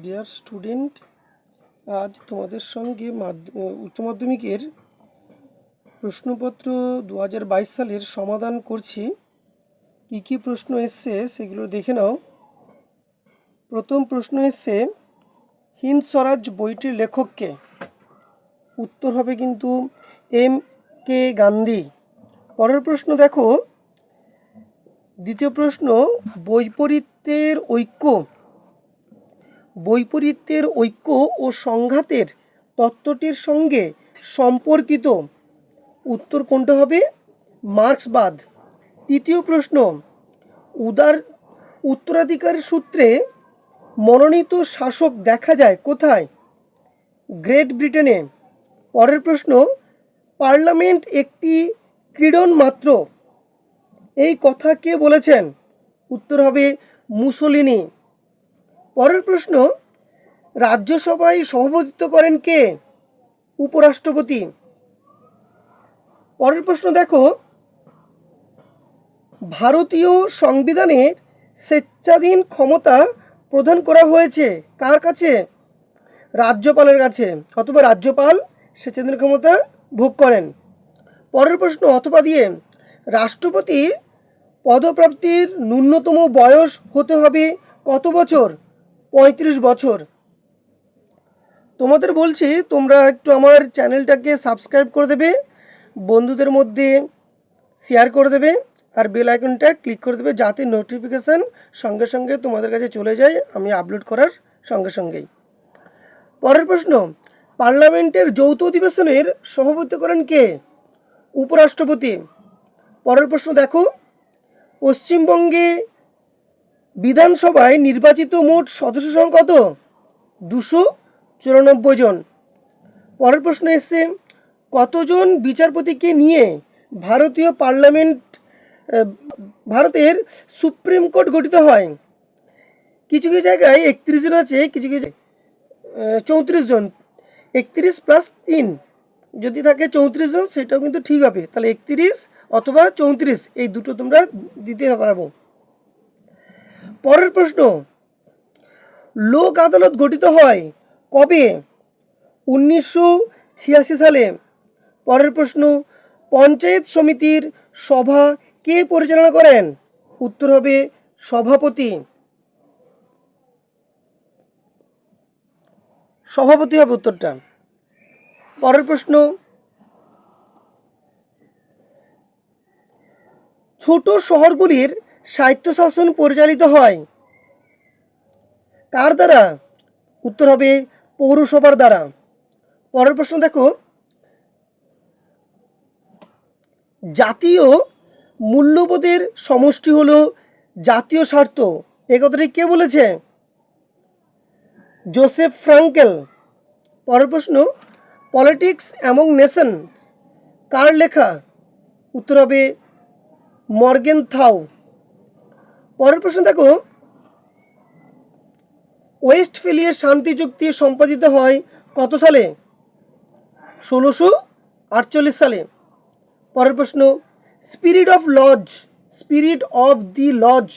Dear student, আজ তোমাদের সঙ্গে উচ্চ মাধ্যমিকের প্রশ্নপত্র 2022 সালের সমাধান করছি। কি কি প্রশ্ন এসছে সেগুলো দেখে নাও। প্রথম প্রশ্ন এসছে, হিন্দ স্বরাজ বইটির লেখককে? উত্তর হবে কিন্তু M.K. গান্ধী। পরের প্রশ্ন দেখো, দ্বিতীয় প্রশ্ন, বৈপরীত্যের ঐক্য ও সংঘাতের তত্ত্বটির সঙ্গে সম্পর্কিত। উত্তর কোনটা হবে? মার্ক্সবাদ। তৃতীয় প্রশ্ন, উত্তরাধিকার সূত্রে মনোনীত শাসক দেখা যায় কোথায়? গ্রেট ব্রিটেনে। পরের প্রশ্ন, পার্লামেন্ট একটি ক্রীড়ন মাত্র, এই কথা কে বলেছেন? উত্তর হবে মুসোলিনি। পরের প্রশ্ন, রাজ্যসভায় সভাপতিত্ব করেন কে? উপরাষ্ট্রপতি। পরের প্রশ্ন দেখো, ভারতীয় সংবিধানের স্বেচ্ছাধীন ক্ষমতা প্রদান করা হয়েছে কার কাছে? রাজ্যপালের কাছে, অথবা রাজ্যপাল স্বেচ্ছাধীন ক্ষমতা ভোগ করেন। পরের প্রশ্ন, অথবা দিয়ে রাষ্ট্রপতি পদপ্রাপ্তির ন্যূনতম বয়স হতে হবে কত বছর? 35 বছর। তোমাদের বলছি, তোমরা একটু আমার চ্যানেলটাকে সাবস্ক্রাইব করে দেবে, বন্ধুদের মধ্যে শেয়ার করে দেবে, আর বেল আইকনটা ক্লিক করে দেবে, যাতে নোটিফিকেশান সঙ্গে সঙ্গে তোমাদের কাছে চলে যায় আমি আপলোড করার সঙ্গে সঙ্গেই। পরের প্রশ্ন, পার্লামেন্টের যৌথ অধিবেশনের সভাপতি করেন কে? উপরাষ্ট্রপতি। পরের প্রশ্ন দেখো, পশ্চিমবঙ্গে বিধানসভায় নির্বাচিত মোট সদস্য সংখ্যা কত? 294 জন। পরের প্রশ্ন এসছে, কতজন বিচারপতিকে নিয়ে ভারতের সুপ্রিম কোর্ট গঠিত হয়? কিছু কিছু জায়গায় 31 জন আছে, কিছু কিছু 34 জন। 31 প্লাস 3 যদি থাকে 34 জন, সেটাও কিন্তু ঠিক হবে। তাহলে 31 অথবা 34, এই দুটো তোমরা দিতে পারবো। পরের প্রশ্ন, লোক আদালত গঠিত হয় কবে? 1986 সালে। পরের প্রশ্ন, পঞ্চায়েত সমিতির সভা কে পরিচালনা করেন? উত্তর হবে সভাপতি হবে উত্তরটা। পরের প্রশ্ন, ছোট শহরগুলির স্বায়ত্তশাসন পরিচালিত হয় কার দ্বারা? উত্তর হবে পৌরসভার দ্বারা। পরের প্রশ্ন দেখো, জাতীয় মূল্যবোধের সমষ্টি হলো জাতীয় স্বার্থ, এ কথাটি কে বলেছে? Joseph Frankel. পরের প্রশ্ন, পলিটিক্স অ্যামং নেশনস কার লেখা? উত্তর হবে মর্গেনথাউ। পরের প্রশ্ন দেখো, ওয়েস্টফেলিয়ার শান্তি চুক্তি সম্পাদিত হয় কত সালে? 1648 সালে। পরের প্রশ্ন, স্পিরিট অফ দি লজ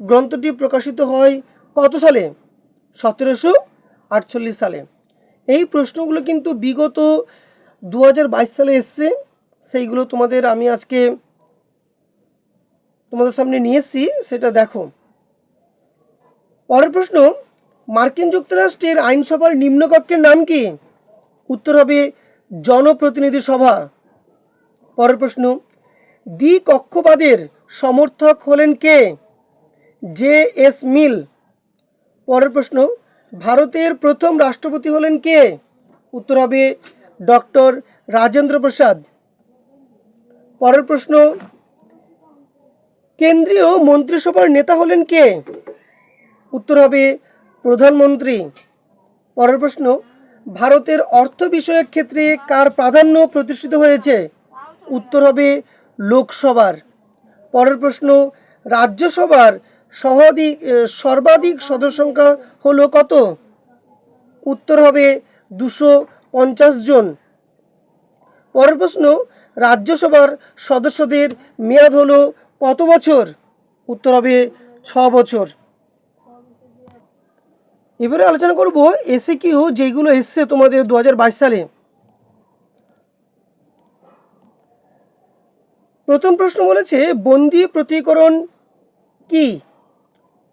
গ্রন্থটি প্রকাশিত হয় কত সালে? 1748 সালে। এই প্রশ্নগুলো কিন্তু বিগত 2022 সালে এসছে, সেইগুলো আমি আজকে তোমাদের সামনে নিয়ে এসেছি, সেটা দেখো। পরের প্রশ্ন, মার্কিন যুক্তরাষ্ট্রের আইনসভার নিম্নকক্ষের নাম কি? উত্তর হবে জনপ্রতিনিধি সভা। পরের প্রশ্ন, দ্বিকক্ষবাদের সমর্থক হলেন কে? J.S. মিল। পরের প্রশ্ন, ভারতের প্রথম রাষ্ট্রপতি হলেন কে? উত্তর হবে ডক্টর রাজেন্দ্র প্রসাদ। পরের প্রশ্ন, কেন্দ্রীয় মন্ত্রিসভার নেতা হলেন কে? উত্তর হবে প্রধানমন্ত্রী। পরের প্রশ্ন, ভারতের অর্থ বিষয়ক ক্ষেত্রে কার প্রাধান্য প্রতিষ্ঠিত হয়েছে? উত্তর হবে লোকসভার। পরের প্রশ্ন, রাজ্যসভার সর্বাধিক সদস্য সংখ্যা হলো কত? উত্তর হবে 250 জন। পরের প্রশ্ন, রাজ্যসভার সদস্যদের মেয়াদ হলো কত বছর? উত্তর হবে 6 বছর। এবারে আলোচনা করব এসএকিউ যেগুলো এসছে তোমাদের 2022 সালে। প্রথম প্রশ্ন বলেছে বন্দি প্রত্যয়ীকরণ কি?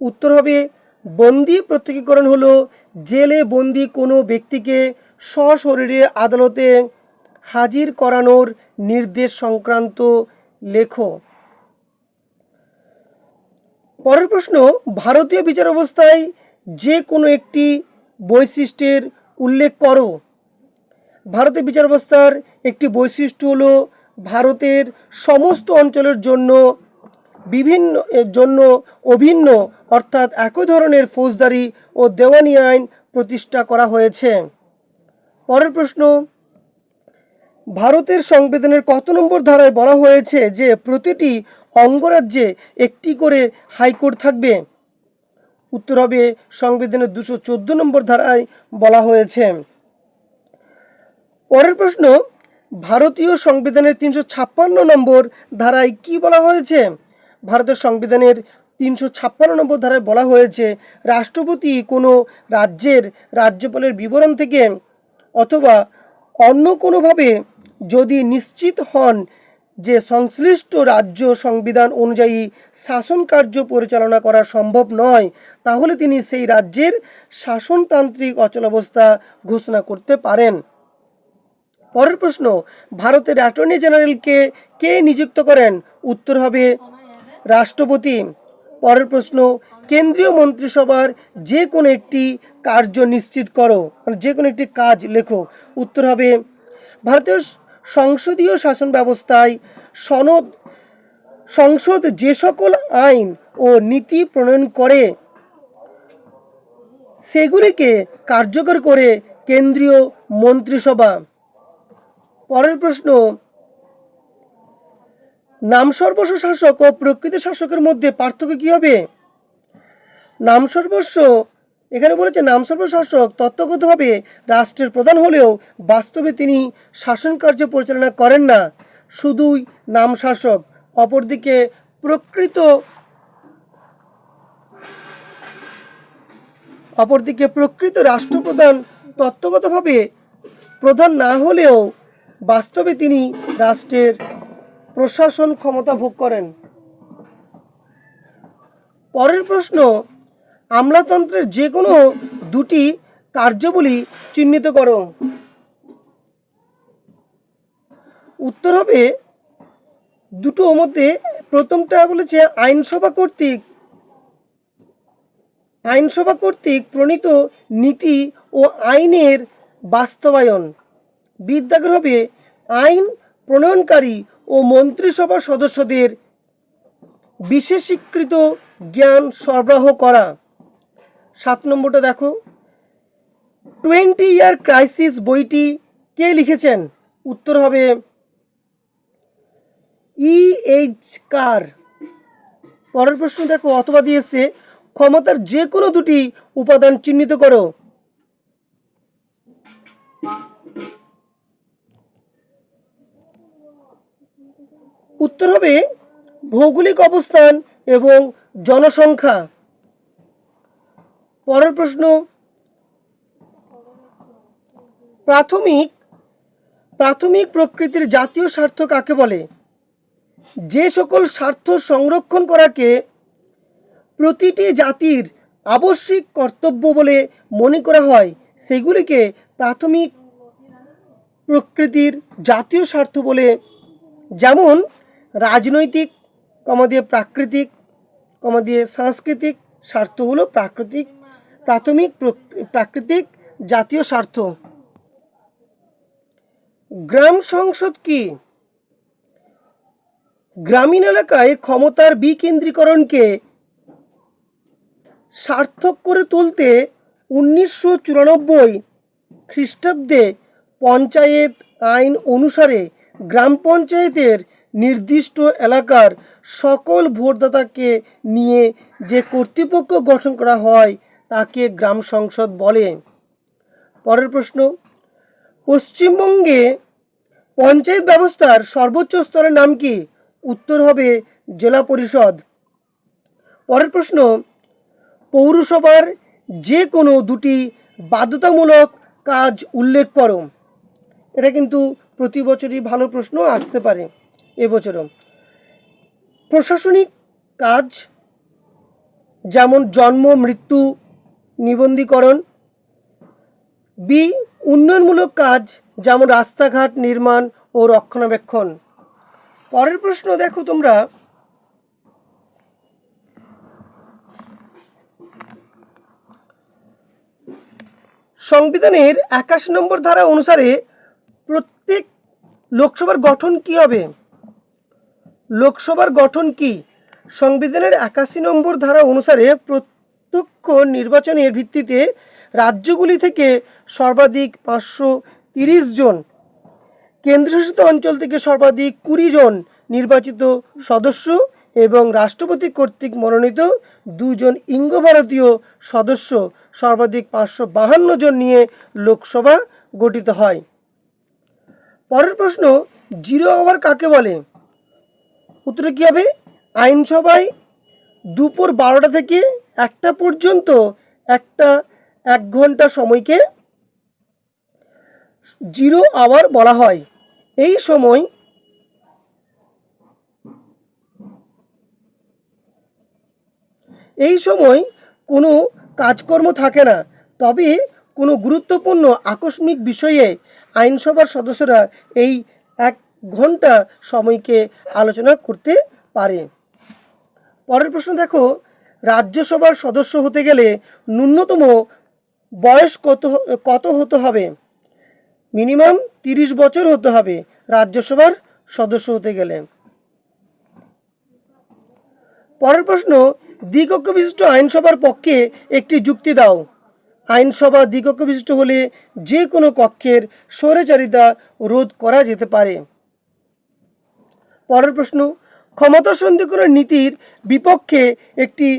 উত্তর হবে বন্দি প্রত্যয়ীকরণ হলো জেলে বন্দি কোনো ব্যক্তিকে সশরীরে আদালতে হাজির করানোর নির্দেশ সংক্রান্ত লেখো। পরের প্রশ্ন ভারতীয় বিচার ব্যবস্থায় যে কোনো একটি বৈশিষ্ট্যের উল্লেখ করো। ভারতের বিচার ব্যবস্থার একটি বৈশিষ্ট্য হলো ভারতের সমস্ত অঞ্চলের জন্য অভিন্ন অর্থাৎ একই ধরনের ফৌজদারি ও দেওয়ানি আইন প্রতিষ্ঠা করা হয়েছে। পরের প্রশ্ন ভারতের সংবিধানের কত নম্বর ধারায় বলা হয়েছে যে প্রতিটি অঙ্গরাজ্যে একটি করে হাইকোর্ট থাকবে? উত্তর হবে সংবিধানের 214 নম্বর ধারায় বলা হয়েছে। পরের প্রশ্ন ভারতীয় সংবিধানের 356 নম্বর ধারায় কি বলা হয়েছে? ভারতের সংবিধানের 356 নম্বর ধারায় বলা হয়েছে রাষ্ট্রপতি কোনো রাজ্যের রাজ্যপালের বিবরণ থেকে অথবা অন্য কোনোভাবে যদি নিশ্চিত হন যে সংশ্লিষ্ট রাজ্য সংবিধান অনুযায়ী শাসন কার্য পরিচালনা করা সম্ভব নয়, তাহলে তিনি সেই রাজ্যের শাসনতান্ত্রিক অচলাবস্থা ঘোষণা করতে পারেন। পরের প্রশ্ন ভারতের অ্যাটর্নি জেনারেলকে কে নিযুক্ত করেন? উত্তর হবে রাষ্ট্রপতি। পরের প্রশ্ন কেন্দ্রীয় মন্ত্রিসভার যে কোনো একটি কার্য নিশ্চিত করো, মানে যে কোনো একটি কাজ লেখো। উত্তর হবে ভারতীয় সংসদীয় শাসন ব্যবস্থায় সংসদ যে সকল আইন ও নীতি প্রণয়ন করে সেগুলিকে কার্যকর করে কেন্দ্রীয় মন্ত্রিসভা। পরের প্রশ্ন নামসর্বস্ব শাসক ও প্রকৃত শাসকের মধ্যে পার্থক্য কী হবে? নামসর্বস্ব এখানে বলেছে নামসর্বস্ব শাসক তত্ত্বগতভাবে রাষ্ট্রের প্রধান হলেও বাস্তবে তিনি শাসন কার্য পরিচালনা করেন না, শুধুই নাম শাসক। অপরদিকে প্রকৃত রাষ্ট্রপ্রধান তত্ত্বগতভাবে প্রধান না হলেও বাস্তবে তিনি রাষ্ট্রের প্রশাসন ক্ষমতা ভোগ করেন। পরের প্রশ্ন আমলাতন্ত্রের যে কোনো দুটি কার্যাবলী চিহ্নিত করো। উত্তর হবে দুটো মধ্যে প্রথমটা বলেছে আইনসভা কর্তৃক প্রণীত নীতি ও আইনের বাস্তবায়ন। বিদ্যাগ্রহ হবে আইন প্রণয়নকারী ও মন্ত্রিসভা সদস্যদের বিশেষীকৃত জ্ঞান সরবরাহ করা। 7 নম্বরটা দেখো 20 ইয়ার ক্রাইসিস বইটি কে লিখেছেন? উত্তর হবে E.H. কার। পরের প্রশ্ন দেখো অথবা দিয়েছে ক্ষমতার যে কোনো দুটি উপাদান চিহ্নিত করো। উত্তর হবে ভৌগোলিক অবস্থান এবং জনসংখ্যা। পরের প্রশ্ন প্রাথমিক প্রকৃতির জাতীয় স্বার্থ কাকে বলে? যে সকল স্বার্থ সংরক্ষণ করাকে প্রতিটি জাতির আবশ্যিক কর্তব্য বলে মনে করা হয় সেগুলিকে প্রাথমিক প্রকৃতির জাতীয় স্বার্থ বলে। যেমন রাজনৈতিক প্রাকৃতিক সাংস্কৃতিক স্বার্থ হলো প্রাকৃতিক জাতীয় স্বার্থ। গ্রাম সংসদ কি? গ্রামীণ এলাকায় ক্ষমতার বিকেন্দ্রীকরণকে সার্থক করে তুলতে 1994 খ্রিস্টাব্দে পঞ্চায়েত আইন অনুসারে গ্রাম পঞ্চায়েতের নির্দিষ্ট এলাকার সকল ভোটদাতাকে নিয়ে যে কর্তৃপক্ষ গঠন করা হয় তাকে গ্রাম সংসদ বলে। পরের প্রশ্ন পশ্চিমবঙ্গে পঞ্চায়েত ব্যবস্থার সর্বোচ্চ স্তরের নাম কি? উত্তর হবে জেলা পরিষদ। পরের প্রশ্ন পৌরসভার যে কোনো দুটি বাধ্যতামূলক কাজ উল্লেখ করো। এটা কিন্তু প্রতি বছরই ভালো প্রশ্ন আসতে পারে, এবছরও। প্রশাসনিক কাজ যেমন জন্ম, মৃত্যু, নিবন্ধীকরণ। বি, উন্নয়নমূলক কাজ যেমন রাস্তাঘাট নির্মাণ ও রক্ষণাবেক্ষণ। পরের প্রশ্ন দেখো তোমরা, সংবিধানের 81 নম্বর ধারা অনুসারে প্রত্যেক লোকসভার গঠন কি হবে? লোকসভার গঠন কি? সংবিধানের 81 নম্বর ধারা অনুসারে প্রত্যক্ষ নির্বাচনের ভিত্তিতে রাজ্যগুলি থেকে সর্বাধিক 530 জন, কেন্দ্রশাসিত অঞ্চল থেকে সর্বাধিক 20 জন নির্বাচিত সদস্য এবং রাষ্ট্রপতি কর্তৃক মনোনীত 2 জন ইঙ্গ ভারতীয় সদস্য সর্বাধিক 552 জন নিয়ে লোকসভা গঠিত হয়। পরের প্রশ্ন, জিরো আওয়ার কাকে বলে? উত্তরে কী হবে? আইনসভায় দুপুর 12টা থেকে 1টা পর্যন্ত 1 ঘন্টা সময়কে জিরো আওয়ার বলা হয়। এই সময় কোনো কাজকর্ম থাকে না, তবে কোনো গুরুত্বপূর্ণ আকস্মিক বিষয়ে আইনসভার সদস্যরা এই 1 ঘন্টা সময়কে আলোচনা করতে পারে। পরের প্রশ্ন দেখো, রাজ্যসভার সদস্য হতে গেলে ন্যূনতম বয়স কত হতে হবে? মিনিমাম 30 বছর হতে হবে রাজ্যসভার সদস্য হতে গেলে। পরের প্রশ্ন, দ্বিকক্ষ বিশিষ্ট আইনসভার পক্ষে একটি যুক্তি দাও। আইনসভা দ্বিকক্ষ বিশিষ্ট হলে যে কোনো কক্ষের স্বৈরাচারিতা রোধ করা যেতে পারে। পরের প্রশ্ন, ক্ষমতা সন্ধিকরণ নীতির বিপক্ষে একটি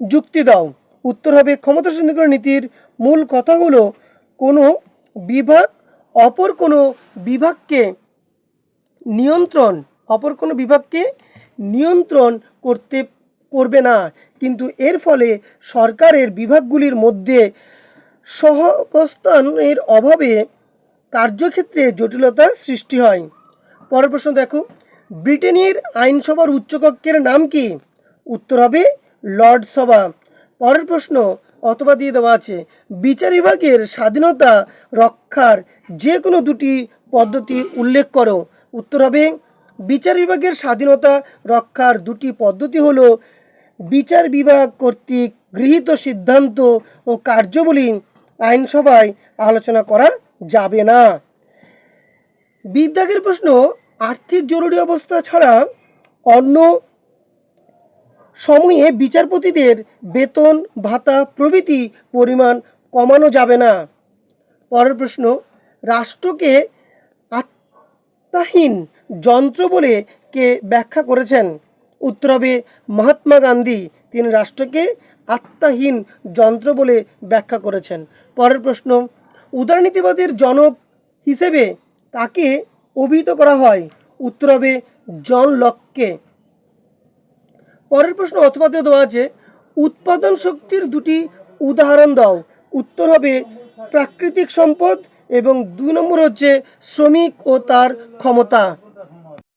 যুক্তি দাও। উত্তর হবে, ক্ষমতা সন্ধিকরণ নীতির মূল কথা হলো কোনো বিভাগ অপর কোনো বিভাগকে নিয়ন্ত্রণ করবে না, কিন্তু এর ফলে সরকারের বিভাগগুলির মধ্যে সহাবস্থানের অভাবে কার্যক্ষেত্রে জটিলতা সৃষ্টি হয়। পরের প্রশ্ন দেখো, ব্রিটেনের আইনসভার উচ্চকক্ষের নাম কি? উত্তর হবে লর্ড সভা। পরের প্রশ্ন অথবা দিয়ে দেওয়া আছে, বিচার বিভাগের স্বাধীনতা রক্ষার যে কোনো দুটি পদ্ধতি উল্লেখ করো। উত্তর হবে, বিচার বিভাগের স্বাধীনতা রক্ষার দুটি পদ্ধতি হলো বিচার বিভাগ কর্তৃক গৃহীত সিদ্ধান্ত ও কার্যাবলী আইনসভায় আলোচনা করা যাবে না। বিদ্যাগের প্রশ্ন, আর্থিক জরুরি অবস্থা ছাড়া অন্য সময়ে বিচারপতিদের বেতন ভাতা প্রভৃতি পরিমাণ কমানো যাবে না। পরের প্রশ্ন, রাষ্ট্রকে আত্মাহীন যন্ত্র বলে কে ব্যাখ্যা করেছেন? উত্তর হবে মহাত্মা গান্ধী। তিনি রাষ্ট্রকে আত্মাহীন যন্ত্র বলে ব্যাখ্যা করেছেন। পরের প্রশ্ন, উদারনীতিবাদের জনক হিসেবে কাকে অভিহিত করা হয়? উত্তর হবে জন লককে। পরের প্রশ্ন অথবা দেওয়া আছে, উৎপাদন শক্তির দুটি উদাহরণ দাও। উত্তর হবে প্রাকৃতিক সম্পদ এবং 2 নম্বর হচ্ছে শ্রমিক ও তার ক্ষমতা।